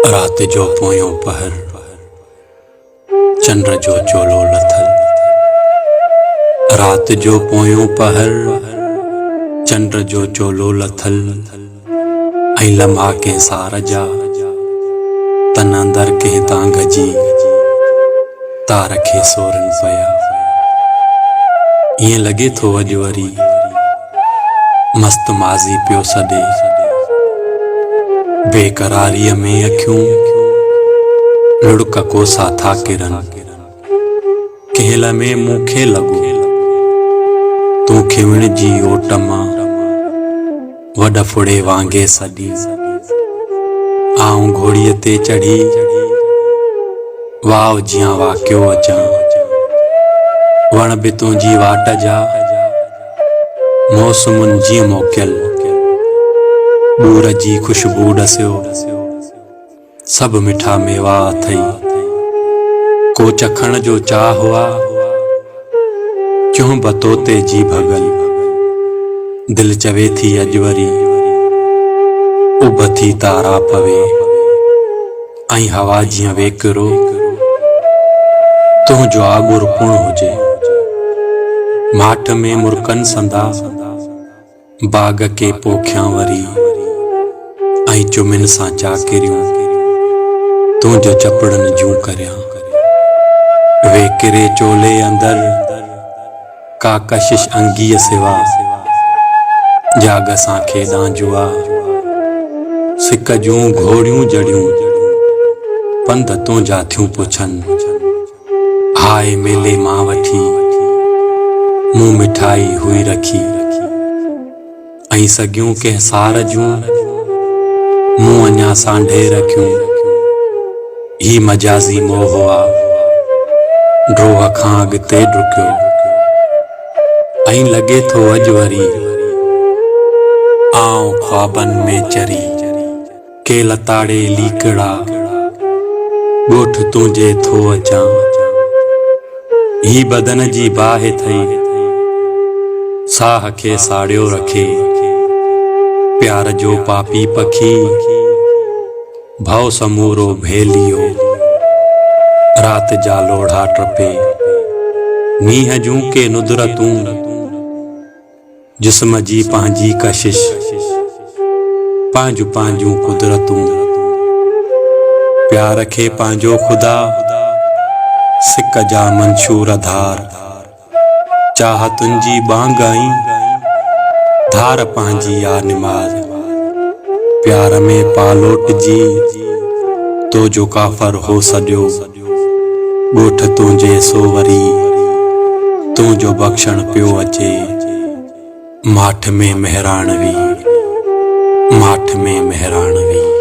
रात जो पोयों पहर चंद्र जो चोलो लथल। रात जो पोयों पहर चंद्र जो चोलो लथल। ऐं लम्हा के सार जा तन अंदर के तांग जी तार खे सोरन पया। ईअं लगे थो अॼु वरी मस्त माज़ी पियो सॾे। बेकरारीअ में अखियूं लुढ़क कोसा था किरन। केहल में मूंखे लॻो तूं खिवण जी ओट मां वॾ फुड़े वांगे सॼी। आऊं घोड़ीअ ते चढ़ी वाव जियां वाकियो अचां। वण बि तुंहिंजी वाट जा मौसमुनि जीअं मोकियल। ॿूर जी ख़ुशबू ॾसियो सभु मिठा मेवा अथई। को चखण जो चाह हुआ चूं बतोते जी भगल। दिल चवे थी अॼु वरी उभती तारा पवे। ऐं हवा जीअं वेकिरो तुंहिंजो आॻुर पुण हुजे। माठ में मुर्कन संदा बाग के पोखियां वरी। ऐं चुमिन सां चाकिरियूं तुंहिंजो चपड़न जूं करियां। वेकिरे चोले अंदर का कशिश अंगीअ सिवा। जाग सां खेॾां जुआ सिक जूं घोड़ियूं जड़ियूं। पंध तुंहिंजा थियूं पुछनि हाय मेले मां वठी मूं मिठाई हुई रखी। ऐं सॻियूं कंहिं सार जूं मूं अञा सांढे रखियूं। ही मजाज़ी मोह आ ड्रोह खां अॻिते ॾुकियो। ऐं लॻे थो अॼु वरी आऊं ख्वाबनि में चरी। के लताड़े लीकड़ा ॻोठ तुंहिंजे थो अचां। ही बदन जी बाहि थई साह खे साड़ियो रखे। प्यार जो पापी पखी भव समूरो भेलियो। रात जा लोढ़ा टपे मींहं जूं के नुदरतूं। जिस्म जी पंहिंजी कशिश पंहिंजूं पंहिंजूं कुदरतूं। प्यार खे पंहिंजो ख़ुदा सिक जा मंशूर धार। चाह तुंहिंजी बांगई धार पंहिंजी आ निमाज़। प्यार में पालोट जी तो जो काफ़र हो सॼो। ॻोठ तुंहिंजे सो वरी तुंहिंजो बख़्शण पियो अचे। माठ में मेहरानवी माठ में मेहरानवी।